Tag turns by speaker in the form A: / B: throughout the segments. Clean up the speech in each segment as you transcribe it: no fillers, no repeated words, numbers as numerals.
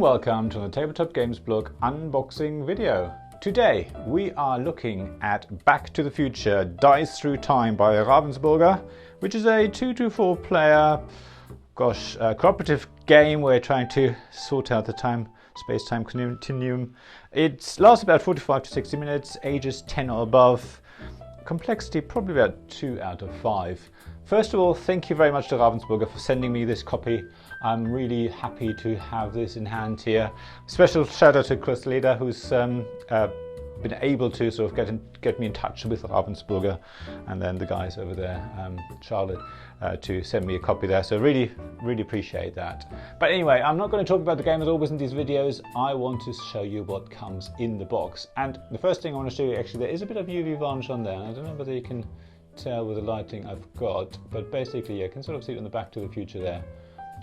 A: welcome to the Tabletop Games blog unboxing video. Today we are looking at Back to the Future Dice Through Time by Ravensburger, which is a 2 to 4 player cooperative game where we're trying to sort out the space-time continuum. It lasts about 45 to 60 minutes, ages 10 or above, complexity probably about 2 out of 5. First of all, thank you very much to Ravensburger for sending me this copy. I'm really happy to have this in hand here. Special shout out to Chris Leder, who's been able to sort of get me in touch with Ravensburger, and then the guys over there, Charlotte, to send me a copy there. So really appreciate that. But anyway, I'm not going to talk about the game as always in these videos. I want to show you what comes in the box. And the first thing I want to show you, actually, there is a bit of UV varnish on there. And I don't know whether you can tell with the lighting I've got, but basically you can sort of see it on the Back to the Future there.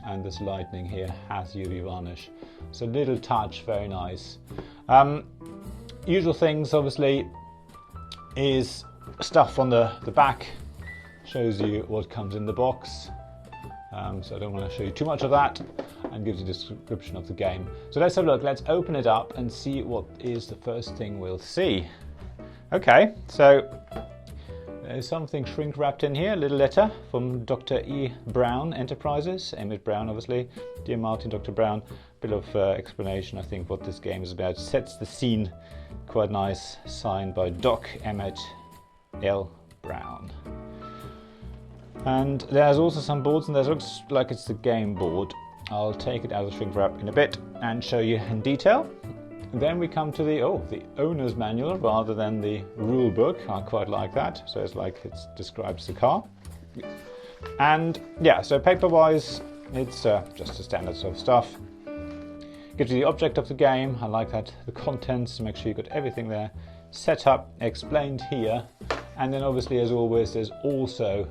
A: And this lightning here has UV varnish. So little touch, very nice. Usual things obviously is stuff on the back, shows you what comes in the box. So I don't want to show you too much of that, and gives you a description of the game. So let's have a look, let's open it up and see what is the first thing we'll see. Okay, so there's something shrink wrapped in here, a little letter from Dr. E. Brown Enterprises, Emmett Brown obviously. Dear Martin, Dr. Brown, bit of explanation I think what this game is about. Sets the scene, quite nice, signed by Doc Emmett L. Brown. And there's also some boards, and there looks like it's the game board. I'll take it out of the shrink wrap in a bit and show you in detail. Then we come to the owner's manual rather than the rule book. I quite like that. So it's like it describes the car. And yeah, so paper-wise, it's just the standard sort of stuff. Gives you the object of the game. I like that. The contents, make sure you've got everything there set up, explained here. And then obviously, as always, there's also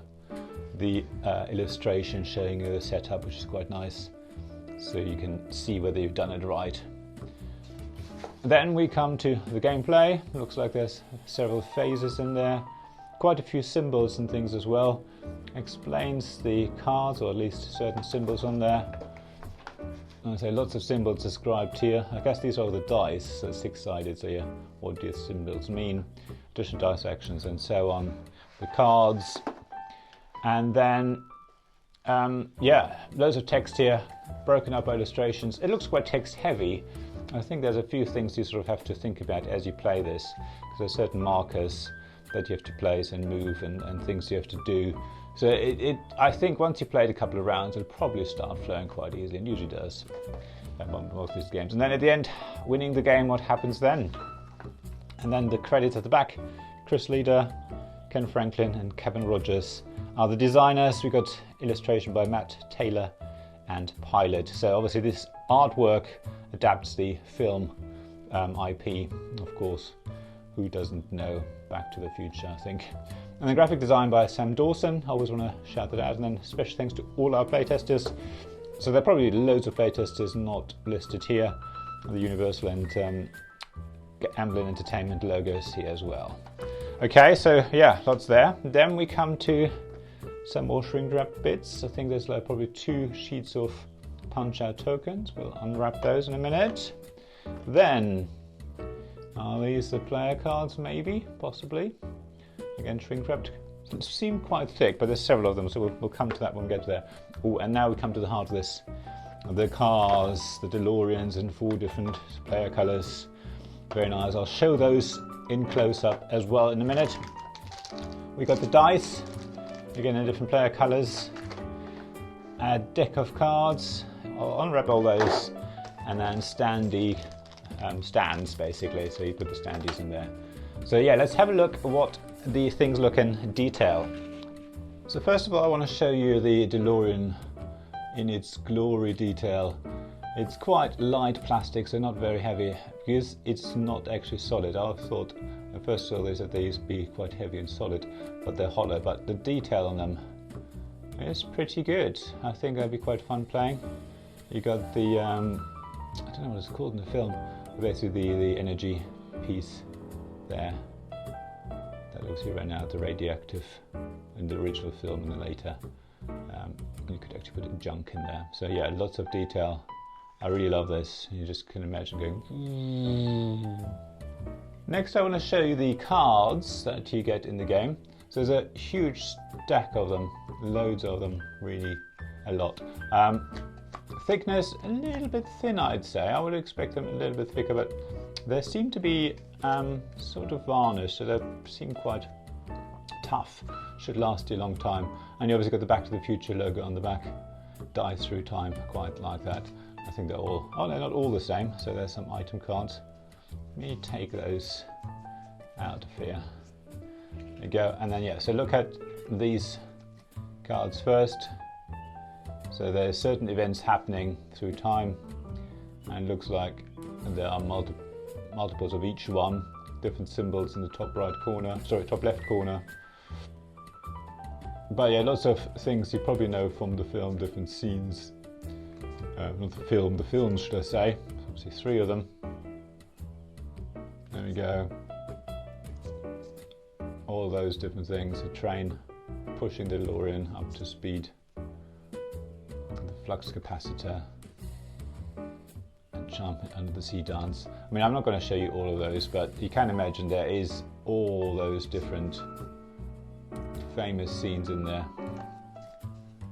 A: the illustration showing you the setup, which is quite nice. So you can see whether you've done it right. Then we come to the gameplay. Looks like there's several phases in there. Quite a few symbols and things as well. Explains the cards, or at least certain symbols on there. I say lots of symbols described here. I guess these are the dice, so 6-sided, so yeah, what do the symbols mean? Different dice actions and so on. The cards. And then, yeah, loads of text here, broken up by illustrations. It looks quite text heavy. I think there's a few things you sort of have to think about as you play this, because there's certain markers that you have to place and move, and things you have to do. So I think once you played a couple of rounds, it'll probably start flowing quite easily, and usually does most of these games. And then at the end, winning the game, what happens then? And then the credits at the back. Chris Leder, Ken Franklin and Kevin Rogers are the designers. We got illustration by Matt Taylor and Pilot. So obviously this artwork adapts the film IP, of course. Who doesn't know Back to the Future, I think. And the graphic design by Sam Dawson. I always want to shout that out. And then special thanks to all our playtesters. So there are probably loads of playtesters not listed here. The Universal and Amblin Entertainment logos here as well. Okay, so yeah, lots there. Then we come to some more shrink wrap bits. I think there's like probably 2 sheets of punch out tokens. We'll unwrap those in a minute. Then, are these the player cards? Maybe, possibly. Again, shrink wrapped. Seem quite thick, but there's several of them, so we'll come to that when we get there. Oh, and now we come to the heart of this. The cars, the DeLoreans in 4 different player colors. Very nice. I'll show those in close-up as well in a minute. We got the dice, again in different player colors. A deck of cards. I'll unwrap all those, and then stands basically, so you put the standees in there. So yeah, let's have a look at what the things look in detail. So first of all, I want to show you the DeLorean in its glory detail. It's quite light plastic, so not very heavy, because it's not actually solid. I thought, I first saw this, that they used to be quite heavy and solid, but they're hollow. But the detail on them is pretty good. I think that'd be quite fun playing. You got the, I don't know what it's called in the film, basically the energy piece there. That looks here right now, the radioactive in the original film and then later. You could actually put junk in there. So yeah, lots of detail I really love this. You just can imagine going. Next, I want to show you the cards that you get in the game. So there's a huge stack of them, loads of them, really a lot. Thickness, a little bit thin, I'd say. I would expect them a little bit thicker, but they seem to be sort of varnished, so they seem quite tough. Should last you a long time. And you obviously got the Back to the Future logo on the back. Die through time, quite like that. I think they're all, oh no, not all the same. So there's some item cards. Let me take those out of here. There you go. And then yeah, so look at these cards first. So there's certain events happening through time, and it looks like there are multiples of each one. Different symbols in the top right corner, sorry, top left corner. But yeah, lots of things you probably know from the film, different scenes. Not the film, the films should I say. Obviously 3 of them. There we go. All those different things. A train pushing the DeLorean up to speed. The flux capacitor. And jumping under the sea dance. I mean, I'm not going to show you all of those, but you can imagine there is all those different famous scenes in there.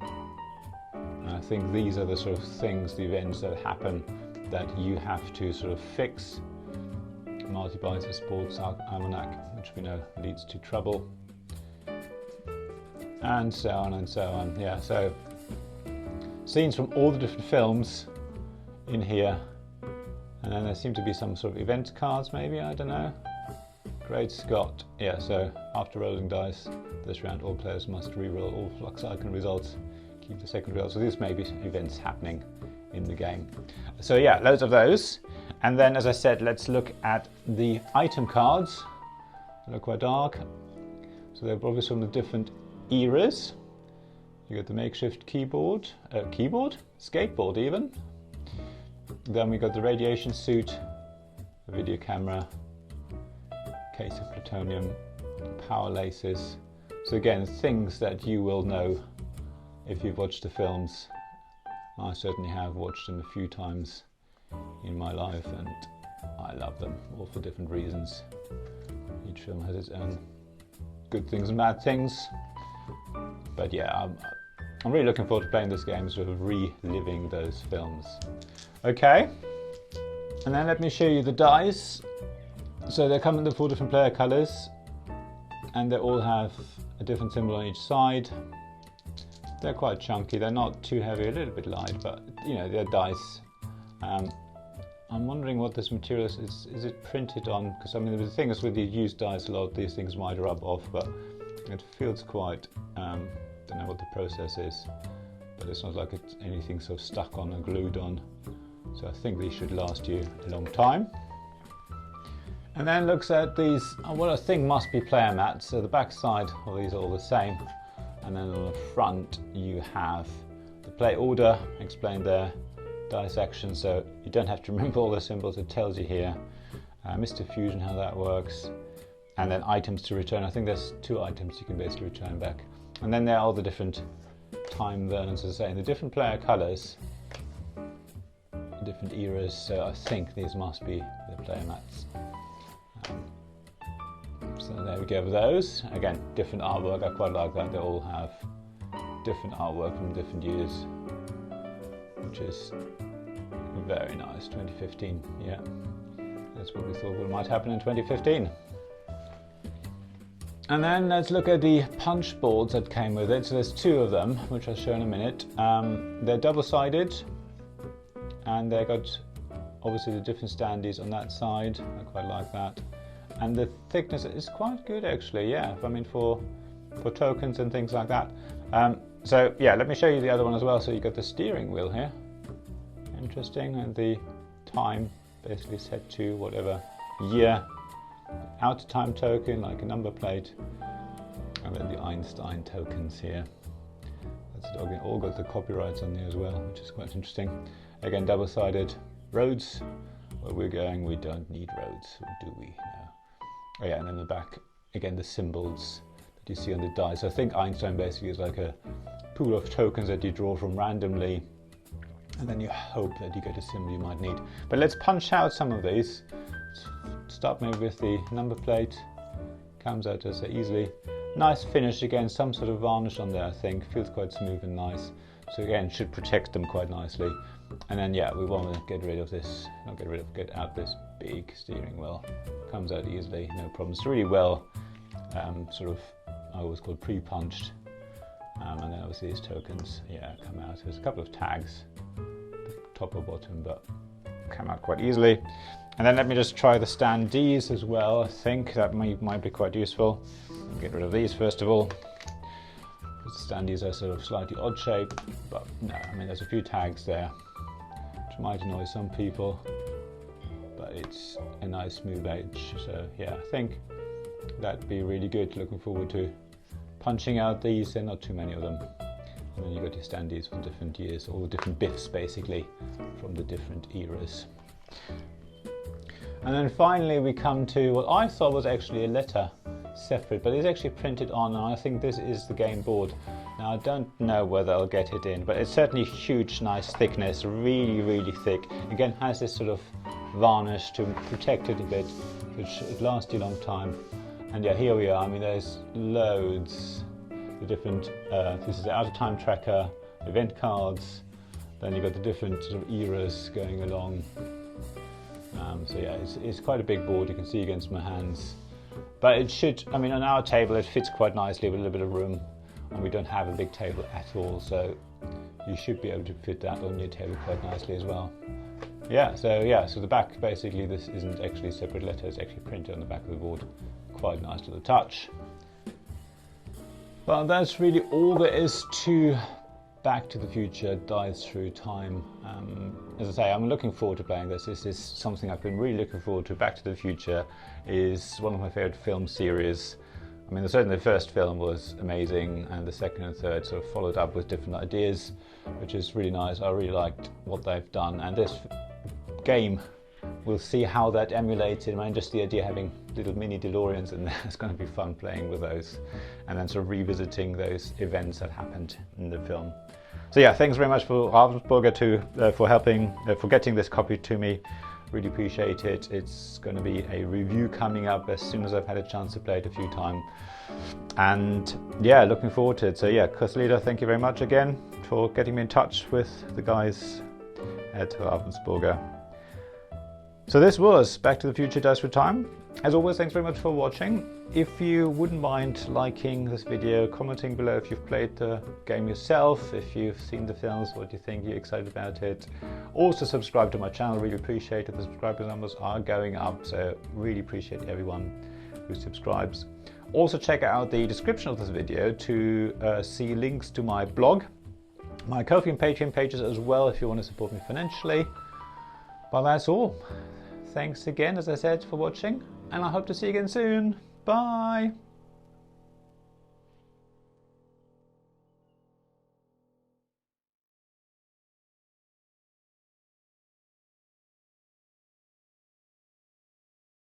A: And I think these are the sort of things, the events that happen that you have to sort of fix. Multi-buys a sports almanac, which we know leads to trouble, and so on and so on. Yeah, so scenes from all the different films in here, and then there seem to be some sort of event cards, maybe, I don't know. Great Scott. Yeah, so after rolling dice this round, all players must re-roll all flux icon results, keep the second result. So these may be events happening in the game. So yeah, loads of those. And then, as I said, let's look at the item cards. They look quite dark. So they're probably from the different eras. You got the makeshift skateboard even. Then we got the radiation suit, the video camera, case of plutonium, power laces. So again, things that you will know if you've watched the films. I certainly have watched them a few times in my life, and I love them, all for different reasons. Each film has its own good things and bad things. But yeah, I'm really looking forward to playing this game, sort of reliving those films. Okay, and then let me show you the dice. So they come in the 4 different player colors, and they all have a different symbol on each side. They're quite chunky, they're not too heavy, a little bit light, but you know, they're dice. I'm wondering what this material is. Is it printed on? Because I mean, the thing is with the used dice, a lot of these things might rub off, but it feels quite, don't know what the process is, but it's not like it's anything sort of stuck on or glued on. So I think these should last you a long time. And then looks at these, what I think must be player mats. So the back side of these are all the same. And then on the front you have the play order explained there, dice action, so you don't have to remember all the symbols, it tells you here. Mr. Fusion, how that works. And then items to return. I think there's 2 items you can basically return back. And then there are all the different time versions, as I say, in the different player colours, different eras, so I think these must be the player mats. So there we go with those. Again, different artwork, I quite like that. They all have different artwork from different years, which is very nice. 2015, yeah. That's what we thought might happen in 2015. And then let's look at the punch boards that came with it. So there's 2 of them, which I'll show in a minute. They're double-sided, and they've got obviously the different standees on that side. I quite like that. And the thickness is quite good actually, yeah. I mean, for tokens and things like that. So yeah, let me show you the other one as well. So you got the steering wheel here. Interesting, and the time basically set to whatever year. Out of time token, like a number plate. And then the Einstein tokens here. That's all got the copyrights on there as well, which is quite interesting. Again, double-sided. Roads, where we're going, we don't need roads, or do we? No. Oh yeah, and then the back, again, the symbols that you see on the dice. So I think Einstein basically is like a pool of tokens that you draw from randomly, and then you hope that you get a symbol you might need. But let's punch out some of these. Start maybe with the number plate. Comes out just so easily. Nice finish again, some sort of varnish on there, I think. Feels quite smooth and nice. So again, should protect them quite nicely. And then yeah, we want to get rid of this, get out this big steering wheel. Comes out easily, no problem. It's really well sort of, I always call pre-punched. And then obviously these tokens, yeah, come out. There's a couple of tags, top or bottom, but come out quite easily. And then let me just try the standees as well. I think that might be quite useful. Get rid of these first of all. The standees are sort of slightly odd shape, but no, I mean there's a few tags there, which might annoy some people, but it's a nice smooth edge. So yeah, I think that'd be really good. Looking forward to punching out these. There are not too many of them. And then you've got your standees from different years, all the different biffs basically from the different eras. And then finally we come to what I thought was actually a letter separate, but it's actually printed on, and I think this is the game board. Now I don't know whether I'll get it in, but it's certainly huge, nice thickness, really, really thick. Again, has this sort of varnish to protect it a bit, which should last you a long time. And yeah, here we are. I mean, there's loads. The different, this is the out of time tracker, event cards, then you've got the different sort of eras going along. So yeah, it's quite a big board, you can see against my hands. But it should, I mean on our table it fits quite nicely with a little bit of room, and we don't have a big table at all, so you should be able to fit that on your table quite nicely as well. So the back, basically this isn't actually a separate letter, it's actually printed on the back of the board. Quite nice to the touch. Well, that's really all there is to Back to the Future Dies Through Time. As I say, I'm looking forward to playing this. This is something I've been really looking forward to. Back to the Future is one of my favourite film series. I mean, certainly the first film was amazing, and the second and third sort of followed up with different ideas, which is really nice. I really liked what they've done, and this game, we'll see how that emulates it. I mean, just the idea of having little mini DeLoreans in there, it's going to be fun playing with those, and then sort of revisiting those events that happened in the film. So yeah, thanks very much for Ravensburger for getting this copy to me. Really appreciate it. It's going to be a review coming up as soon as I've had a chance to play it a few times. And yeah, looking forward to it. So yeah, Kuslida, thank you very much again for getting me in touch with the guys at Ravensburger. So this was Back to the Future Dies Through Time. As always, thanks very much for watching. If you wouldn't mind liking this video, commenting below if you've played the game yourself, if you've seen the films, what do you think, you're excited about it. Also subscribe to my channel, really appreciate it. The subscriber numbers are going up, so really appreciate everyone who subscribes. Also check out the description of this video to see links to my blog, my Ko-fi and Patreon pages as well if you want to support me financially. But that's all. Thanks again, as I said, for watching, and I hope to see you again soon. Bye!